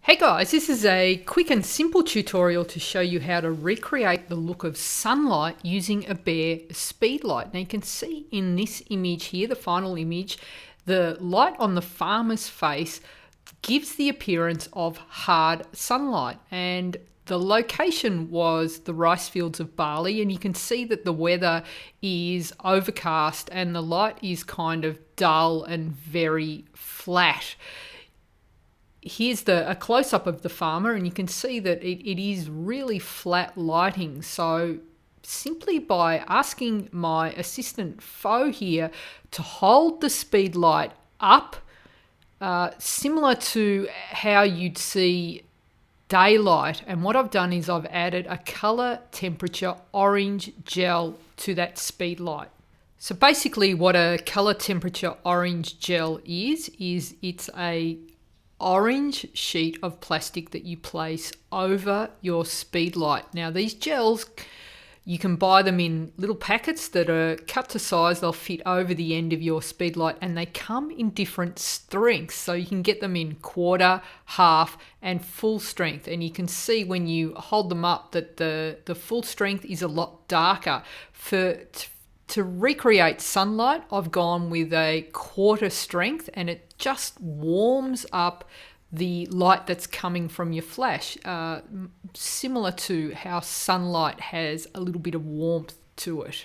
Hey guys, this is a quick and simple tutorial to show you how to recreate the look of sunlight using a bare Speedlight. Now you can see in this image here, the final image, the light on the farmer's face gives the appearance of hard sunlight, and the location was the rice fields of Bali, and you can see that the weather is overcast and the light is kind of dull and very flat. Here's a close-up of the farmer, and you can see that it is really flat lighting. So simply by asking my assistant Fo here to hold the speed light up, similar to how you'd see daylight, and what I've done is I've added a color temperature orange gel to that speed light. So basically what a color temperature orange gel is it's a orange sheet of plastic that you place over your speed light. Now these gels, you can buy them in little packets that are cut to size. They'll fit over the end of your speed light, and they come in different strengths. So you can get them in quarter, half, and full strength. And you can see when you hold them up that the full strength is a lot darker. To recreate sunlight, I've gone with a quarter strength, and it just warms up the light that's coming from your flash, similar to how sunlight has a little bit of warmth to it.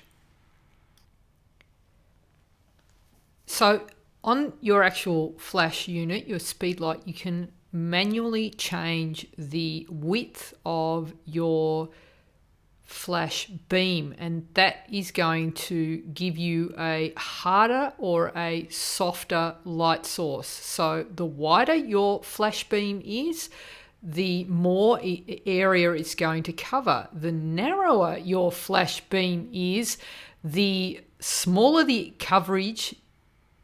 So on your actual flash unit, your speed light, you can manually change the width of your flash beam, and that is going to give you a harder or a softer light source. So the wider your flash beam is, the more area it's going to cover. The narrower your flash beam is, the smaller the coverage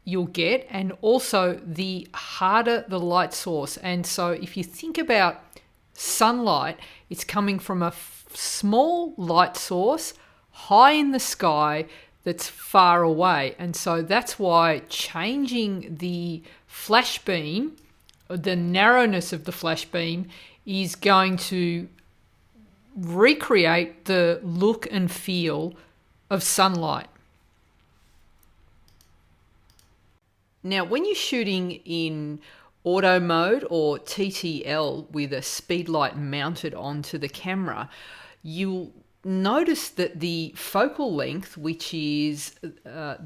you'll get, and also the harder the light source. And so if you think about sunlight, it's coming from a small light source high in the sky that's far away, and so that's why changing the flash beam, the narrowness of the flash beam, is going to recreate the look and feel of sunlight. Now when you're shooting in auto mode or TTL with a speed light mounted onto the camera, you'll notice that the focal length, which is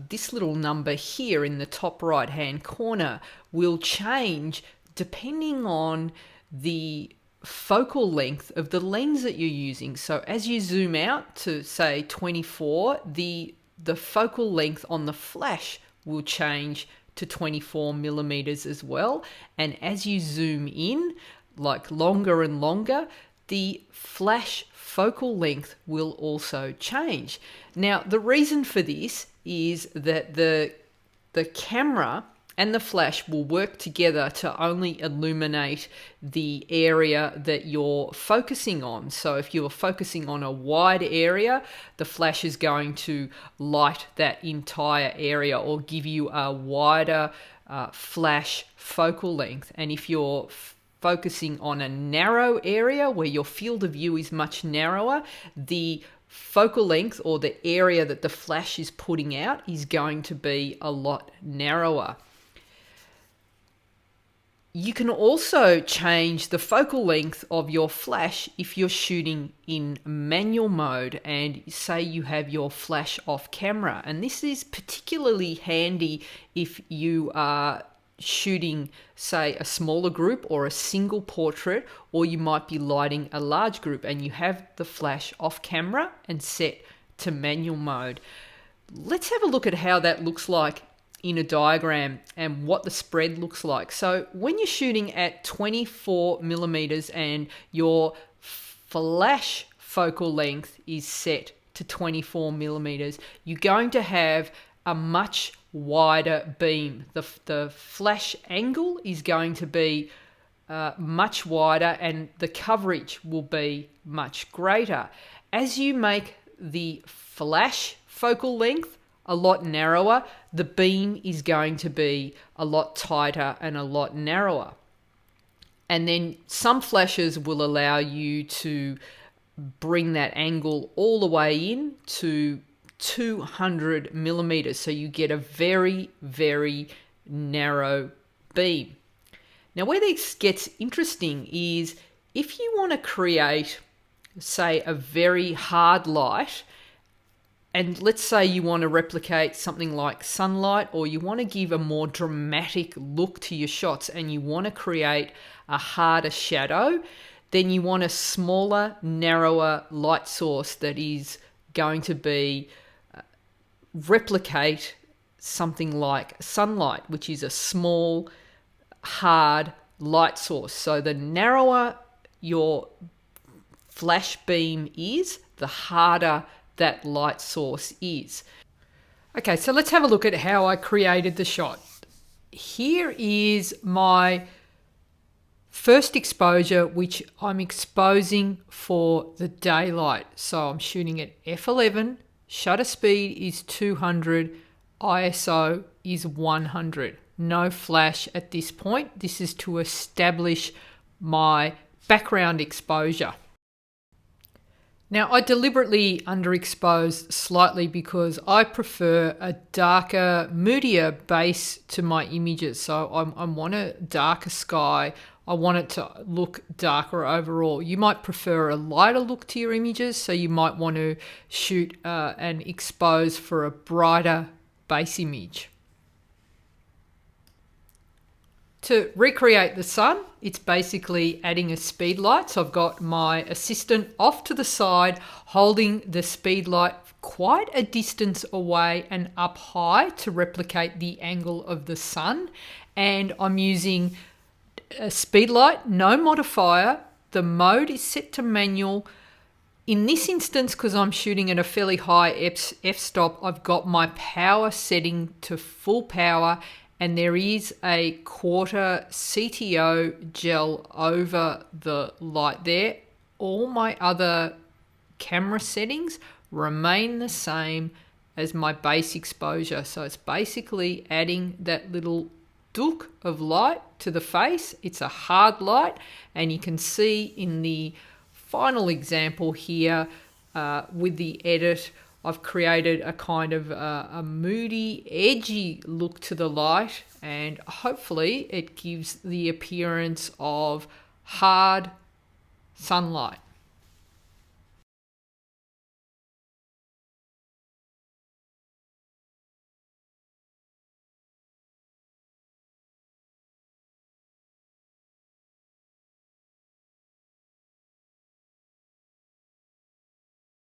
this little number here in the top right hand corner, will change depending on the focal length of the lens that you're using. So as you zoom out to say 24, the focal length on the flash will change to 24 millimeters as well. And as you zoom in, like longer and longer, the flash focal length will also change. Now, the reason for this is that the camera and the flash will work together to only illuminate the area that you're focusing on. So if you're focusing on a wide area, the flash is going to light that entire area or give you a wider flash focal length. And if you're focusing on a narrow area where your field of view is much narrower, the focal length or the area that the flash is putting out is going to be a lot narrower. You can also change the focal length of your flash if you're shooting in manual mode and say you have your flash off camera. And this is particularly handy if you are shooting, say, a smaller group or a single portrait, or you might be lighting a large group and you have the flash off camera and set to manual mode. Let's have a look at how that looks like in a diagram and what the spread looks like. So when you're shooting at 24 millimeters and your flash focal length is set to 24 millimeters, you're going to have a much wider beam. The flash angle is going to be much wider, and the coverage will be much greater. As you make the flash focal length a lot narrower, the beam is going to be a lot tighter and a lot narrower. And then some flashes will allow you to bring that angle all the way in to 200 millimeters. So you get a very, very narrow beam. Now, where this gets interesting is if you want to create, say, a very hard light, and let's say you want to replicate something like sunlight, or you want to give a more dramatic look to your shots and you want to create a harder shadow, then you want a smaller, narrower light source that is going to be replicate something like sunlight, which is a small, hard light source. So the narrower your flash beam is, the harder that light source is. Okay, so let's have a look at how I created the shot. Here is my first exposure, which I'm exposing for the daylight. So I'm shooting at f11, shutter speed is 200, ISO is 100. No flash at this point. This is to establish my background exposure. Now, I deliberately underexposed slightly because I prefer a darker, moodier base to my images. So I want a darker sky. I want it to look darker overall. You might prefer a lighter look to your images, so you might want to shoot and expose for a brighter base image. To recreate the sun, it's basically adding a speed light. So I've got my assistant off to the side holding the speed light quite a distance away and up high to replicate the angle of the sun. And I'm using a speed light, no modifier. The mode is set to manual. In this instance, because I'm shooting at a fairly high f-stop, I've got my power setting to full power, and there is a quarter CTO gel over the light there. All my other camera settings remain the same as my base exposure. So it's basically adding that little dook of light to the face. It's a hard light, and you can see in the final example here with the edit, I've created a kind of a moody, edgy look to the light, and hopefully it gives the appearance of hard sunlight.